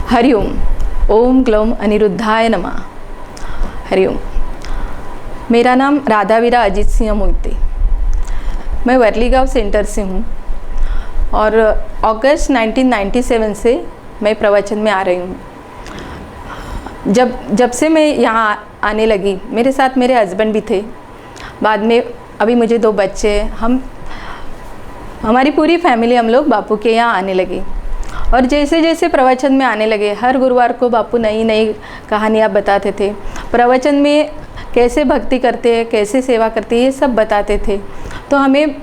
हरिओम। ओम ग्लौम अनिरुद्धाय नमः। हरिओम। मेरा नाम राधावीरा अजीत सिंह मोहिते। मैं वर्ली गांव सेंटर से हूँ और अगस्त 1997 से मैं प्रवचन में आ रही हूँ। जब से मैं यहाँ आने लगी, मेरे साथ मेरे हस्बैंड भी थे। बाद में अभी मुझे 2 बच्चे हैं। हमारी पूरी फैमिली हम लोग बापू के यहाँ आने लगे और जैसे जैसे प्रवचन में आने लगे, हर गुरुवार को बापू नई नई कहानियाँ बताते थे। प्रवचन में कैसे भक्ति करते हैं, कैसे सेवा करते हैं, ये सब बताते थे। तो हमें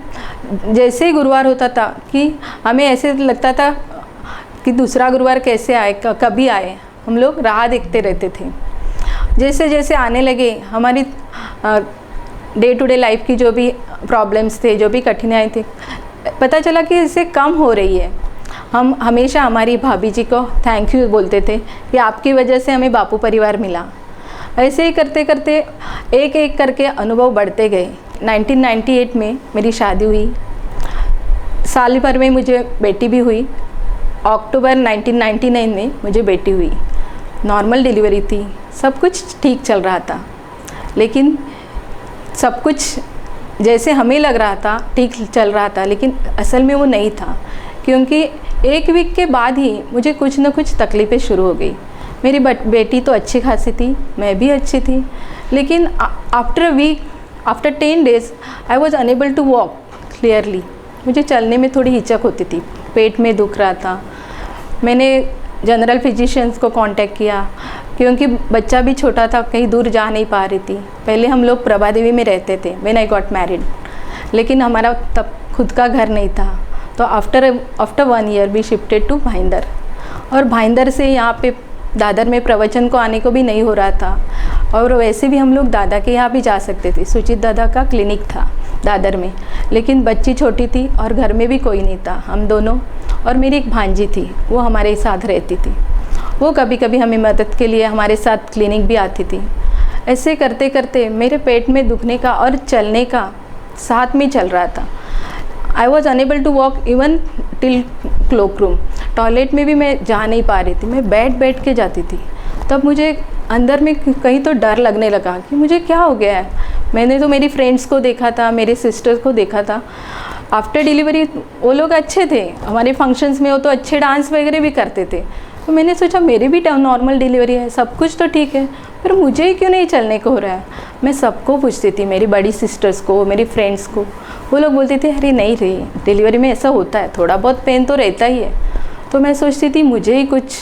जैसे ही गुरुवार होता था कि हमें ऐसे लगता था कि दूसरा गुरुवार कैसे आए, कभी आए। हम लोग राह देखते रहते थे। जैसे जैसे आने लगे, हमारी डे टू डे लाइफ की जो भी प्रॉब्लम्स थे, जो भी कठिनाई थी, पता चला कि इससे कम हो रही है। हम हमेशा हमारी भाभी जी को थैंक यू बोलते थे कि आपकी वजह से हमें बापू परिवार मिला। ऐसे ही करते करते एक एक करके अनुभव बढ़ते गए। 1998 में मेरी शादी हुई। साल भर में मुझे बेटी भी हुई। अक्टूबर 1999 में मुझे बेटी हुई। नॉर्मल डिलीवरी थी, सब कुछ ठीक चल रहा था। लेकिन सब कुछ जैसे हमें लग रहा था ठीक चल रहा था, लेकिन असल में वो नहीं था। क्योंकि 1 वीक के बाद ही मुझे कुछ न कुछ तकलीफ़ें शुरू हो गई। मेरी बेटी तो अच्छी खासी थी, मैं भी अच्छी थी, लेकिन after 10 days I was unable to walk clearly. मुझे चलने में थोड़ी हिचक होती थी, पेट में दुख रहा था। मैंने जनरल फिजिशियंस को कांटेक्ट किया क्योंकि बच्चा भी छोटा था, कहीं दूर जा नहीं पा रही थी। पहले हम लोग प्रभा देवी में रहते थे व्हेन आई गॉट मैरिड, लेकिन हमारा तब खुद का घर नहीं था। तो after 1 year we shifted to Bhayandar, और भाईंदर से यहाँ पे दादर में प्रवचन को आने को भी नहीं हो रहा था। और वैसे भी हम लोग दादा के यहाँ भी जा सकते थे, सुचित दादा का क्लिनिक था दादर में, लेकिन बच्ची छोटी थी और घर में भी कोई नहीं था। हम दोनों और मेरी एक भांजी थी, वो हमारे साथ रहती थी। वो कभी कभी हमें मदद के लिए हमारे साथ क्लिनिक भी आती थी। ऐसे करते करते मेरे पेट में दुखने का और चलने का साथ में चल रहा था। I was unable to walk even till cloak room. Toilet में भी मैं जा नहीं पा रही थी, मैं बैठ के जाती थी। तब मुझे अंदर में कहीं तो डर लगने लगा कि मुझे क्या हो गया है। मैंने तो मेरी फ्रेंड्स को देखा था, मेरे सिस्टर्स को देखा था। आफ्टर डिलीवरी वो लोग अच्छे थे, हमारे फंक्शंस में वो तो अच्छे डांस वगैरह भी करते थे। तो मैंने सोचा मेरी भी नॉर्मल डिलीवरी है, सब कुछ तो ठीक है, पर मुझे ही क्यों नहीं चलने को हो रहा है। मैं सबको पूछती थी, मेरी बड़ी सिस्टर्स को, मेरी फ्रेंड्स को। वो लोग बोलते थे अरे नहीं रे, डिलीवरी में ऐसा होता है, थोड़ा बहुत पेन तो रहता ही है। तो मैं सोचती थी मुझे ही कुछ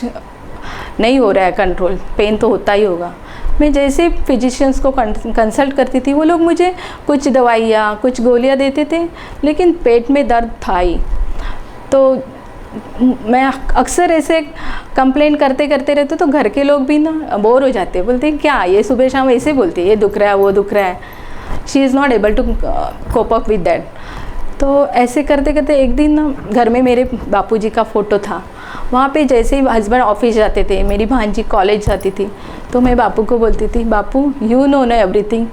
नहीं हो रहा है कंट्रोल, पेन तो होता ही होगा। मैं जैसे फिजिशियंस को कंसल्ट करती थी, वो लोग मुझे कुछ दवाइयाँ, कुछ गोलियाँ देते थे, लेकिन पेट में दर्द था ही। तो मैं अक्सर ऐसे कंप्लेंट करते रहते, तो घर के लोग भी ना बोर हो जाते, बोलते हैं क्या ये सुबह शाम ऐसे बोलती है, ये दुख रहा है, वो दुख रहा है। She is not able to cope up with that. तो ऐसे करते करते एक दिन ना घर में मेरे बापूजी का फ़ोटो था। वहाँ पे जैसे ही हस्बैंड ऑफिस जाते थे, मेरी भांजी कॉलेज जाती थी, तो मैं बापू को बोलती थी, Bapu you know everything,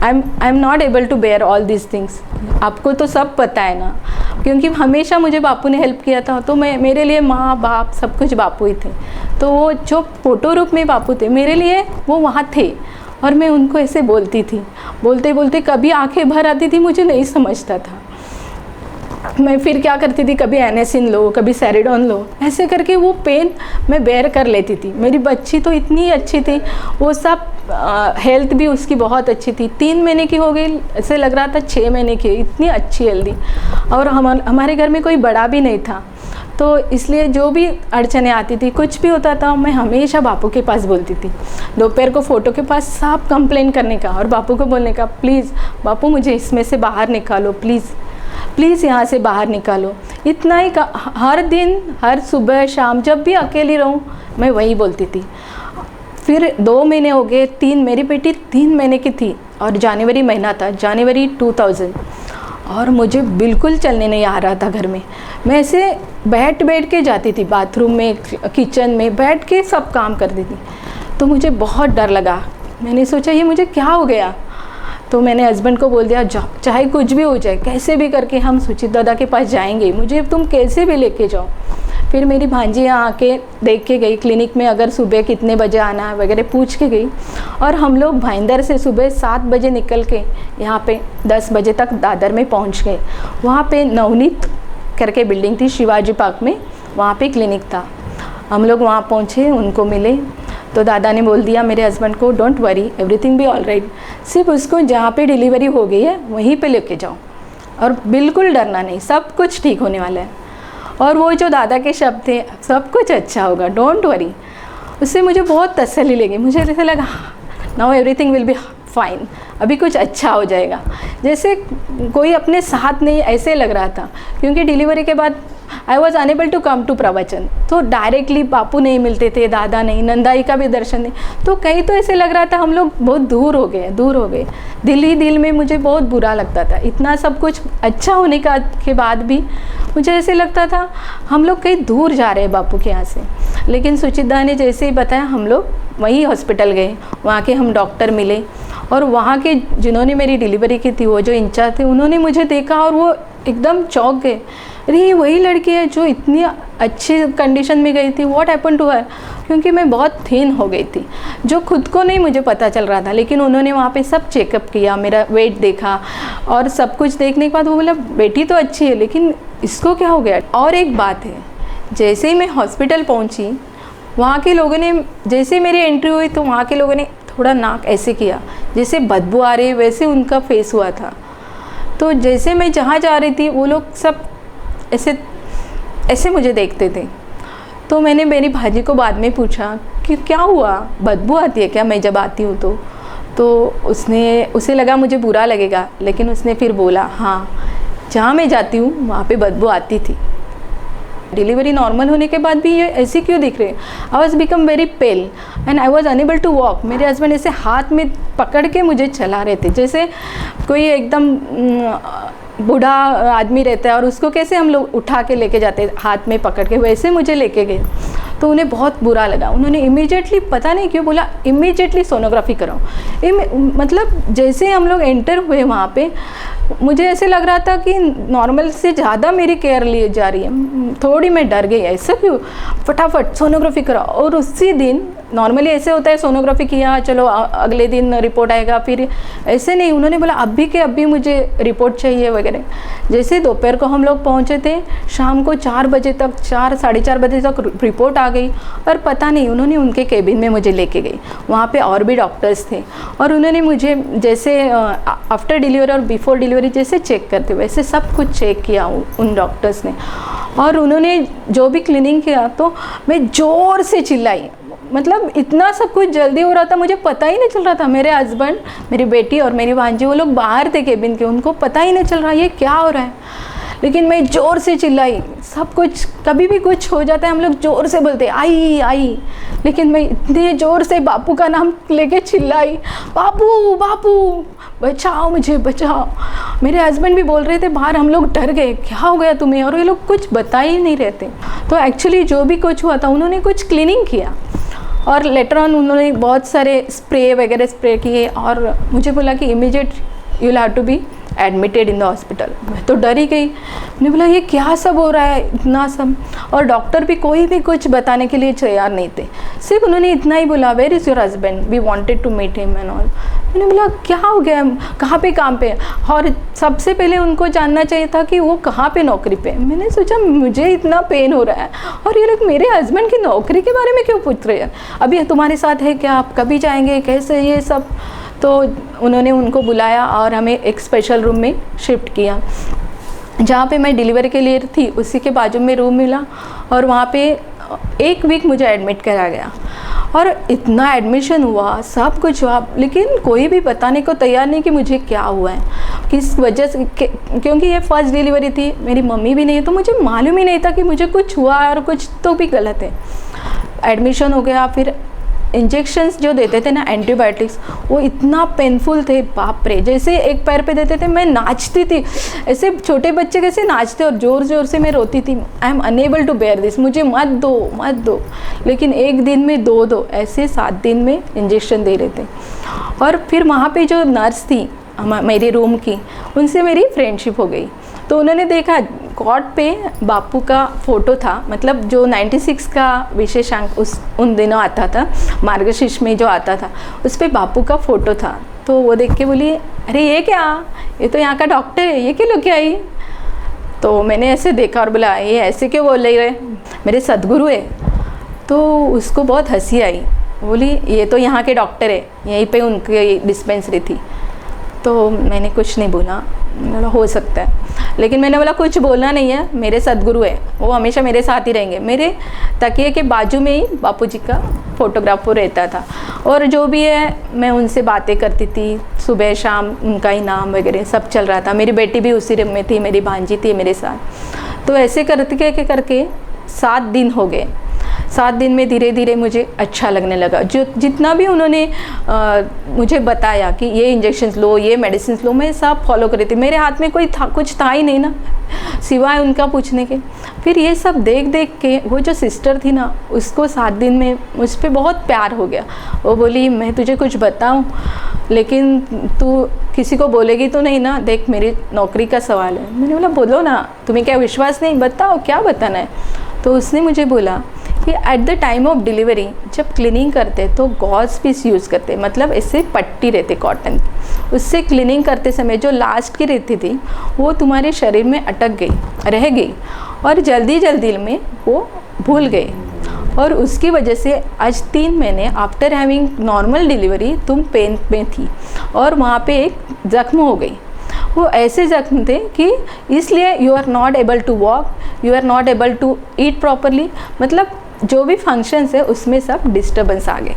I am not able to bear all this things. आपको तो सब पता है ना, क्योंकि हमेशा मुझे बापू ने हेल्प किया था। तो मेरे लिए माँ बाप सब कुछ बापू ही थे। तो वो जो फोटो रूप में बापू थे मेरे लिए, वो वहाँ थे। और मैं उनको ऐसे बोलती थी, बोलते बोलते कभी आंखें भर आती थी, मुझे नहीं समझता था। मैं फिर क्या करती थी, कभी एनेसिन लो, कभी सेरिडॉन लो, ऐसे करके वो पेन मैं बेयर कर लेती थी। मेरी बच्ची तो इतनी अच्छी थी, वो सब हेल्थ भी उसकी बहुत अच्छी थी। 3 महीने की हो गई, ऐसे लग रहा था 6 महीने की, इतनी अच्छी हेल्दी। और हमारे घर में कोई बड़ा भी नहीं था, तो इसलिए जो भी अड़चने आती थी, कुछ भी होता था, मैं हमेशा बापू के पास बोलती थी। दोपहर को फ़ोटो के पास सब कंप्लेन करने का और बापू को बोलने का, प्लीज़ बापू मुझे इसमें से बाहर निकालो, प्लीज़ यहाँ से बाहर निकालो। इतना ही हर दिन, हर सुबह शाम जब भी अकेली रहूँ, मैं वही बोलती थी। फिर 2 महीने हो गए, 3, मेरी बेटी 3 महीने की थी और जनवरी महीना था, जनवरी 2000, और मुझे बिल्कुल चलने नहीं आ रहा था घर में। मैं ऐसे बैठ के जाती थी, बाथरूम में, किचन में बैठ के सब काम करती थी। तो मुझे बहुत डर लगा। मैंने सोचा ये मुझे क्या हो गया। तो मैंने हस्बैंड को बोल दिया चाहे कुछ भी हो जाए, कैसे भी करके हम सुचित दादा के पास जाएंगे, मुझे तुम कैसे भी लेके जाओ। फिर मेरी भांजी यहाँ आके देख के गई क्लिनिक में, अगर सुबह कितने बजे आना है वगैरह पूछ के गई। और हम लोग भाईंदर से सुबह 7 बजे निकल के यहाँ पे 10 बजे तक दादर में पहुँच गए। वहाँ पे नवनीत करके बिल्डिंग थी शिवाजी पार्क में, वहाँ पे क्लिनिक था। हम लोग वहाँ पहुँचे, उनको मिले तो दादा ने बोल दिया मेरे हस्बैंड को, don't worry everything be all right, सिर्फ उसको जहाँ पे डिलीवरी हो गई है वहीं पे लेके जाओ और बिल्कुल डरना नहीं, सब कुछ ठीक होने वाला है। और वो जो दादा के शब्द थे, सब कुछ अच्छा होगा, डोंट वरी, उससे मुझे बहुत तसल्ली लगी। मुझे ऐसा लगा now everything will be fine, अभी कुछ अच्छा हो जाएगा, जैसे कोई अपने साथ नहीं ऐसे लग रहा था। क्योंकि डिलीवरी के बाद I was unable to come to प्रवचन, तो डायरेक्टली बापू नहीं मिलते थे, दादा नहीं, नंदाई का भी दर्शन नहीं, तो कहीं तो ऐसे लग रहा था हम लोग बहुत दूर हो गए। दिल ही दिल में मुझे बहुत बुरा लगता था। इतना सब कुछ अच्छा होने के बाद भी मुझे ऐसे लगता था हम लोग कहीं दूर जा रहे हैं बापू के यहाँ से। लेकिन सुचिता ने जैसे ही बताया, हम लोग वहीं हॉस्पिटल गए, वहाँ के हम डॉक्टर मिले और वहाँ के जिन्होंने मेरी डिलीवरी की थी, वो जो इंचार्ज थे, उन्होंने मुझे देखा और वो एकदम चौंक गए, अरे ये वही लड़की है जो इतनी अच्छी कंडीशन में गई थी, व्हाट हैपन टू हर। क्योंकि मैं बहुत थिन हो गई थी, जो खुद को नहीं मुझे पता चल रहा था। लेकिन उन्होंने वहाँ पे सब चेकअप किया, मेरा वेट देखा और सब कुछ देखने के बाद वो बोला बेटी तो अच्छी है, लेकिन इसको क्या हो गया। और एक बात है, जैसे ही मैं हॉस्पिटल पहुँची, वहाँ के लोगों ने, जैसे मेरी एंट्री हुई तो वहाँ के लोगों ने थोड़ा नाक ऐसे किया जैसे बदबू आ रही, वैसे उनका फेस हुआ था। तो जैसे मैं जहाँ जा रही थी वो लोग सब ऐसे मुझे देखते थे। तो मैंने मेरी भाजी को बाद में पूछा कि क्या हुआ, बदबू आती है क्या मैं जब आती हूँ तो उसे लगा मुझे बुरा लगेगा, लेकिन उसने फिर बोला हाँ, जहाँ मैं जाती हूँ वहाँ पे बदबू आती थी। डिलीवरी नॉर्मल होने के बाद भी ये ऐसे क्यों दिख रहे। I was become very pale and I was unable to walk. मेरे हस्बैंड ऐसे हाथ में पकड़ के मुझे चला रहे थे, जैसे कोई एकदम बूढ़ा आदमी रहता है और उसको कैसे हम लोग उठा के लेके जाते हैं हाथ में पकड़ के, वैसे मुझे लेके गए। तो उन्हें बहुत बुरा लगा, उन्होंने इमीडिएटली, पता नहीं क्यों बोला, इमीडिएटली सोनोग्राफी कराओ। मतलब जैसे हम लोग एंटर हुए वहाँ पे, मुझे ऐसे लग रहा था कि नॉर्मल से ज़्यादा मेरी केयर ली जा रही है। थोड़ी मैं डर गई, ऐसा क्यों, फटाफट सोनोग्राफी कराओ। और उसी दिन, नॉर्मली ऐसे होता है सोनोग्राफी किया चलो अगले दिन रिपोर्ट आएगा, फिर ऐसे नहीं, उन्होंने बोला अभी के अभी मुझे रिपोर्ट चाहिए वगैरह। जैसे दोपहर को हम लोग पहुँचे थे, शाम को 4 बजे तक, 4 साढ़े 4 बजे तक रिपोर्ट आ गई। और पता नहीं, उन्होंने उनके केबिन में मुझे लेके गई, वहाँ पे और भी डॉक्टर्स थे और उन्होंने मुझे जैसे आफ्टर डिलीवरी और बिफोर डिलीवरी जैसे चेक करते वैसे सब कुछ चेक किया उन डॉक्टर्स ने। और उन्होंने जो भी क्लीनिंग किया तो मैं ज़ोर से चिल्लाई, मतलब इतना सब कुछ जल्दी हो रहा था, मुझे पता ही नहीं चल रहा था। मेरे हस्बैंड, मेरी बेटी और मेरी भांजी, वो लोग बाहर थे केबिन के, उनको पता ही नहीं चल रहा ये क्या हो रहा है। लेकिन मैं ज़ोर से चिल्लाई, सब कुछ, कभी भी कुछ हो जाता है हम लोग ज़ोर से बोलते आई आई, लेकिन मैं इतने ज़ोर से बापू का नाम लेके चिल्लाई, बापू बापू बचाओ मुझे बचाओ। मेरे हस्बैंड भी बोल रहे थे बाहर, हम लोग डर गए क्या हो गया तुम्हें, और ये लोग कुछ बता ही नहीं रहते। तो एक्चुअली जो भी कुछ हुआ था, उन्होंने कुछ क्लीनिंग किया और लेटर ऑन उन्होंने बहुत सारे स्प्रे वगैरह स्प्रे किए और मुझे बोला कि immediate you will have to be admitted in the hospital. मैं तो डर ही गई, मैंने बोला ये क्या सब हो रहा है इतना सब। और डॉक्टर भी कोई भी कुछ बताने के लिए तैयार नहीं थे, सिर्फ उन्होंने इतना ही बोला where is your husband, we wanted to meet him and all. मैंने बोला क्या हो गया, कहाँ पे काम पे। और सबसे पहले उनको जानना चाहिए था कि वो कहाँ पे नौकरी पे। मैंने सोचा मुझे इतना पेन हो रहा है और ये लोग मेरे हस्बैंड की नौकरी के बारे में क्यों पूछ रहे हैं, अभी तुम्हारे साथ है क्या, आप कभी जाएंगे, कैसे, ये सब। तो उन्होंने उनको बुलाया और हमें एक स्पेशल रूम में शिफ्ट किया। जहाँ पे मैं डिलीवरी के लिए थी उसी के बाजू में रूम मिला और वहाँ पे 1 वीक मुझे एडमिट करा गया। और इतना एडमिशन हुआ, सब कुछ हुआ, लेकिन कोई भी बताने को तैयार नहीं कि मुझे क्या हुआ है, किस वजह से, क्योंकि ये फर्स्ट डिलीवरी थी, मेरी मम्मी भी नहीं है, तो मुझे मालूम ही नहीं था कि मुझे कुछ हुआ और कुछ तो भी गलत है। एडमिशन हो गया, फिर इंजेक्शंस जो देते थे ना एंटीबायोटिक्स, वो इतना पेनफुल थे, बाप रे। जैसे एक पैर पे देते थे, मैं नाचती थी, ऐसे छोटे बच्चे कैसे नाचते और ज़ोर ज़ोर से मैं रोती थी, I am unable to bear this, मुझे मत दो मत दो। लेकिन एक दिन में दो ऐसे 7 दिन में इंजेक्शन दे रहे थे। और फिर वहाँ पे जो नर्स थी, मेरे रूम की, उनसे मेरी फ्रेंडशिप हो गई। तो उन्होंने देखा कॉट पे बापू का फ़ोटो था, मतलब जो 96 का विशेषांक उन दिनों आता था, मार्गशीर्ष में जो आता था, उस पर बापू का फ़ोटो था। तो वो देख के बोली, अरे ये क्या, ये तो यहाँ का डॉक्टर है, ये क्यों लेके आई? तो मैंने ऐसे देखा और बोला, ये ऐसे क्यों बोल रही है, मेरे सदगुरु है। तो उसको बहुत हंसी आई, बोली ये तो यहाँ के डॉक्टर है, यहीं पे उनकी डिस्पेंसरी थी। तो मैंने कुछ नहीं बोला, मैंने बोला हो सकता है, लेकिन मैंने बोला कुछ बोलना नहीं है, मेरे सदगुरु है, वो हमेशा मेरे साथ ही रहेंगे। मेरे तकिए के बाजू में ही बापूजी का फोटोग्राफर रहता था, और जो भी है मैं उनसे बातें करती थी, सुबह शाम उनका ही नाम वगैरह सब चल रहा था। मेरी बेटी भी उसी रूम में थी, मेरी भांजी थी मेरे साथ। तो ऐसे करके 7 दिन हो गए। 7 दिन में धीरे धीरे मुझे अच्छा लगने लगा। जो जितना भी उन्होंने मुझे बताया कि ये इंजेक्शंस लो, ये मेडिसिन लो, मैं सब फॉलो कर रही थी। मेरे हाथ में कुछ था ही नहीं ना, सिवाय उनका पूछने के। फिर ये सब देख के वो जो सिस्टर थी ना, उसको 7 दिन में मुझ पर बहुत प्यार हो गया। वो बोली, मैं तुझे कुछ बताऊँ, लेकिन तू किसी को बोलेगी तो नहीं ना, देख मेरी नौकरी का सवाल है। मैंने बोला बोलो ना, तुम्हें क्या विश्वास नहीं, बताओ क्या बताना है। तो उसने मुझे बोला कि at the time of delivery जब क्लीनिंग करते तो गॉज पीस यूज़ करते, मतलब इससे पट्टी रहती कॉटन की, उससे क्लीनिंग करते समय जो लास्ट की रहती थी वो तुम्हारे शरीर में अटक गई, रह गई, और जल्दी में वो भूल गए, और उसकी वजह से आज 3 महीने आफ्टर हैविंग नॉर्मल डिलीवरी तुम पेन में थी, और वहाँ पे एक जख्म हो गई। वो ऐसे जख्म थे कि इसलिए you are not able to walk, you are not able to eat properly, मतलब जो भी फंक्शंस है उसमें सब डिस्टर्बेंस आ गए।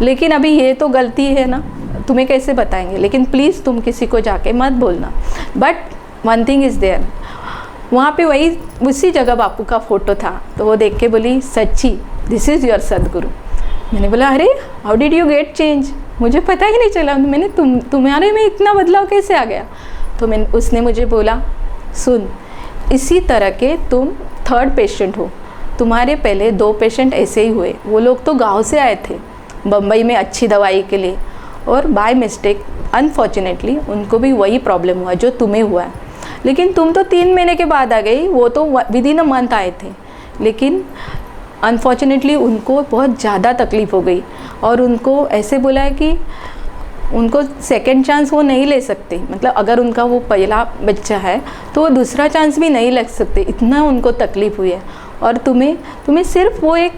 लेकिन अभी ये तो गलती है ना, तुम्हें कैसे बताएंगे, लेकिन प्लीज़ तुम किसी को जाके मत बोलना। But one thing is there, वहाँ पे वही उसी जगह बापू का फ़ोटो था। तो वो देख के बोली, सच्ची दिस इज़ योर सदगुरु। मैंने बोला, अरे how did you get change, मुझे पता ही नहीं चला, मैंने तुम्हारे में इतना बदलाव कैसे आ गया। तो उसने मुझे बोला, सुन, इसी तरह के तुम 3rd पेशेंट हो, तुम्हारे पहले 2 पेशेंट ऐसे ही हुए। वो लोग तो गांव से आए थे बम्बई में अच्छी दवाई के लिए, और बाय मिस्टेक अनफॉर्चुनेटली उनको भी वही प्रॉब्लम हुआ जो तुम्हें हुआ है। लेकिन तुम तो 3 महीने के बाद आ गई, वो तो विदिन अ मंथ आए थे, लेकिन अनफॉर्चुनेटली उनको बहुत ज़्यादा तकलीफ़ हो गई, और उनको ऐसे बोला है कि उनको सेकंड चांस वो नहीं ले सकते, मतलब अगर उनका वो पहला बच्चा है तो वो दूसरा चांस भी नहीं ले सकते, इतना उनको तकलीफ़ हुई है। और तुम्हें सिर्फ वो एक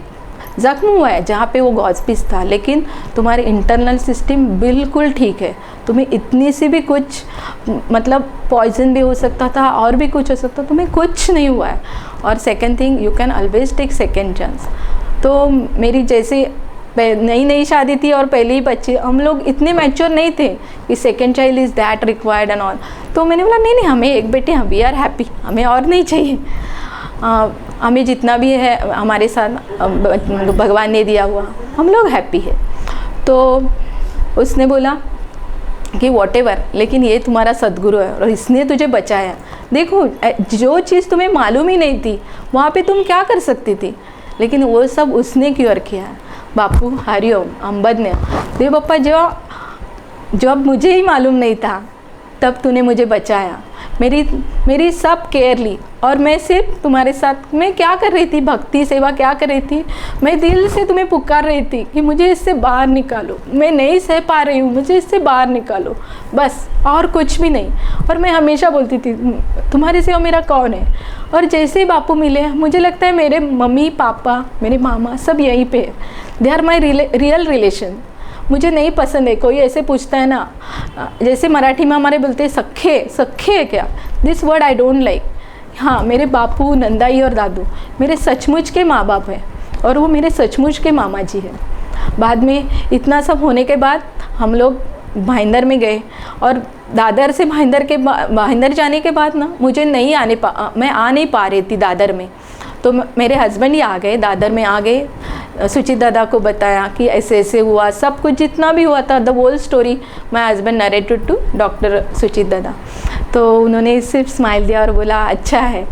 ज़ख्म हुआ है जहाँ पे वो गॉज पीस था, लेकिन तुम्हारे इंटरनल सिस्टम बिल्कुल ठीक है। तुम्हें इतनी सी भी कुछ, मतलब पॉइजन भी हो सकता था और भी कुछ हो सकता, तुम्हें कुछ नहीं हुआ है। और second thing, you can always take second chance. तो मेरी जैसे नई शादी थी और पहले ही बच्चे, हम लोग इतने मैच्योर नहीं थे कि second child is that required and all. तो मैंने बोला नहीं हमें एक बेटे, हम वी आर हैप्पी, हमें और नहीं चाहिए, हमें जितना भी है हमारे साथ भगवान ने दिया हुआ, हम लोग हैप्पी है। तो उसने बोला कि वॉटेवर, लेकिन ये तुम्हारा सदगुरु है और इसने तुझे बचाया। देखो जो चीज़ तुम्हें मालूम ही नहीं थी वहाँ पे तुम क्या कर सकती थी, लेकिन वो सब उसने क्योर किया। बापू हरिओम अंबज्ञ देव बप्पा, जब मुझे ही मालूम नहीं था तब तूने मुझे बचाया, मेरी सब केयर ली, और मैं सिर्फ तुम्हारे साथ मैं क्या कर रही थी, भक्ति सेवा क्या कर रही थी, मैं दिल से तुम्हें पुकार रही थी कि मुझे इससे बाहर निकालो, मैं नहीं सह पा रही हूँ, मुझे इससे बाहर निकालो, बस और कुछ भी नहीं। और मैं हमेशा बोलती थी तुम्हारे सिवा मेरा कौन है। और जैसे ही बापू मिले, मुझे लगता है मेरे मम्मी पापा मेरे मामा सब यहीं पे है, they are my real relation. मुझे नहीं पसंद है कोई ऐसे पूछता है ना, जैसे मराठी में हमारे बोलते हैं सख्खे है क्या, this word I don't like. हाँ, मेरे बापू नंदाई और दादू मेरे सचमुच के माँ बाप हैं, और वो मेरे सचमुच के मामा जी हैं। बाद में इतना सब होने के बाद हम लोग भाईंदर में गए, और दादर से भाईंदर जाने के बाद ना मुझे मैं आ नहीं पा रही थी दादर में। तो मेरे हस्बैंड ही आ गए, दादर में आ गए, सुचित दादा को बताया कि ऐसे ऐसे हुआ, सब कुछ जितना भी हुआ था, the whole story my husband narrated to doctor Suchit दादा। तो उन्होंने सिर्फ स्माइल दिया और बोला अच्छा है,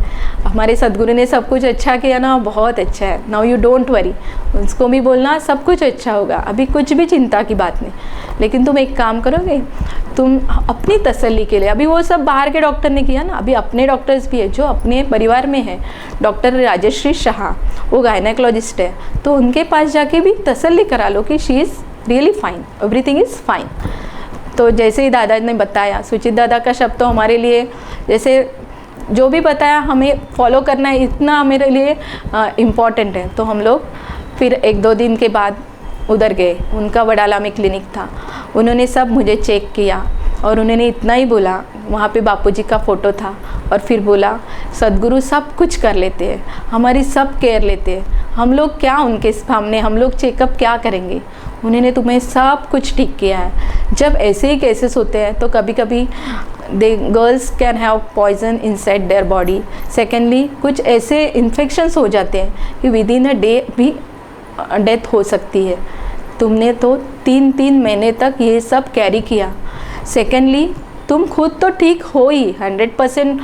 हमारे सदगुरु ने सब कुछ अच्छा किया ना, बहुत अच्छा है, नाउ यू डोंट वरी। उसको भी बोलना सब कुछ अच्छा होगा, अभी कुछ भी चिंता की बात नहीं, लेकिन तुम एक काम करोगे, तुम अपनी तसल्ली के लिए, अभी वो सब बाहर के डॉक्टर ने किया ना, अभी अपने डॉक्टर्स भी है जो अपने परिवार में है। डॉक्टर राजश्री शाह, वो गायनेकोलॉजिस्ट है, तो उनके पास जाके भी तसल्ली करा लो कि she is really fine, everything is fine. तो जैसे ही दादा ने बताया, सुचित दादा का शब्द तो हमारे लिए जैसे जो भी बताया हमें फॉलो करना है, इतना मेरे लिए इम्पॉर्टेंट है। तो हम लोग फिर 1-2 दिन के बाद उधर गए, उनका वडाला में क्लिनिक था, उन्होंने सब मुझे चेक किया और उन्होंने इतना ही बोला, वहाँ पे बापूजी का फ़ोटो था, और फिर बोला सदगुरु सब कुछ कर लेते हैं, हमारी सब केयर लेते हैं, हम लोग क्या उनके सामने हम लोग चेकअप क्या करेंगे, उन्होंने तुम्हें सब कुछ ठीक किया है। जब ऐसे ही केसेस होते हैं तो कभी कभी they girls can have poison inside their body. Secondly कुछ ऐसे इन्फेक्शंस हो जाते हैं कि विद इन अ डे भी डेथ हो सकती है। तुमने तो 3 महीने तक ये सब कैरी किया। सेकेंडली तुम खुद तो ठीक हो ही, 100%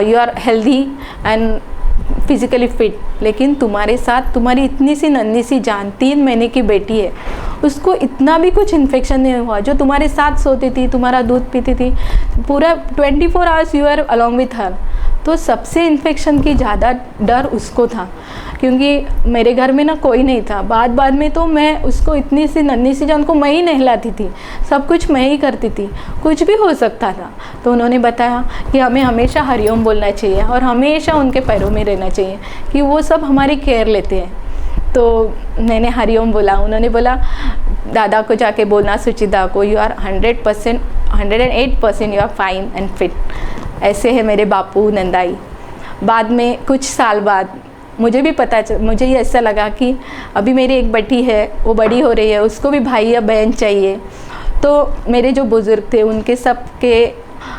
you are healthy and physically fit, लेकिन तुम्हारे साथ तुम्हारी इतनी सी नन्ही सी जान, 3 महीने की बेटी है, उसको इतना भी कुछ इन्फेक्शन नहीं हुआ, जो तुम्हारे साथ सोती थी, तुम्हारा दूध पीती थी, पूरा 24 hours you are along with her. तो सबसे इन्फेक्शन की ज़्यादा डर उसको था, क्योंकि मेरे घर में ना कोई नहीं था। बाद में तो मैं उसको इतनी सी नन्ही सी जान को मैं ही नहलाती थी, सब कुछ मैं ही करती थी, कुछ भी हो सकता था। तो उन्होंने बताया कि हमें हमेशा हरिओम बोलना चाहिए और हमेशा उनके पैरों में रहना चाहिए कि वो सब हमारी केयर लेते हैं। तो मैंने हरिओम बोला, उन्होंने बोला दादा को जाके बोलना, सुचिता को, you are 100%, 108% you are fine and fit. ऐसे है मेरे बापू नंदाई। बाद में कुछ साल बाद मुझे भी मुझे ही ऐसा लगा कि अभी मेरी एक बेटी है, वो बड़ी हो रही है, उसको भी भाई या बहन चाहिए। तो मेरे जो बुज़ुर्ग थे उनके सब के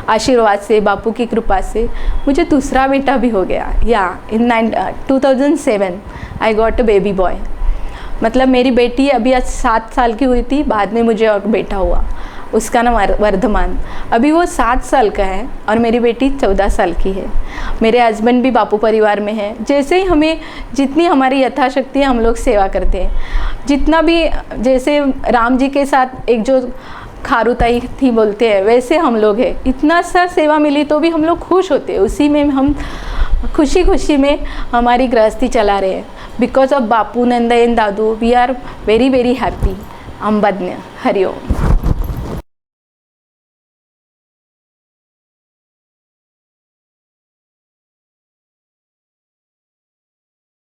आशीर्वाद से, बापू की कृपा से मुझे दूसरा बेटा भी हो गया। या इन 2007 I got a baby boy. मतलब मेरी बेटी अभी आज 7 साल की हुई थी, बाद में मुझे और बेटा हुआ, उसका नाम वर्धमान। अभी वो 7 साल का है और मेरी बेटी 14 साल की है। मेरे हस्बैंड भी बापू परिवार में हैं। जैसे ही हमें जितनी हमारी यथाशक्ति है हम लोग सेवा करते हैं, जितना भी, जैसे राम जी के साथ एक जो खारुताई थी बोलते हैं, वैसे हम लोग हैं। इतना सा सेवा मिली तो भी हम लोग खुश होते हैं, उसी में हम खुशी खुशी में हमारी गृहस्थी चला रहे हैं। Because of Bapu, Nanda and Dadu we are very very happy. अम्बज्ञ हरिओम।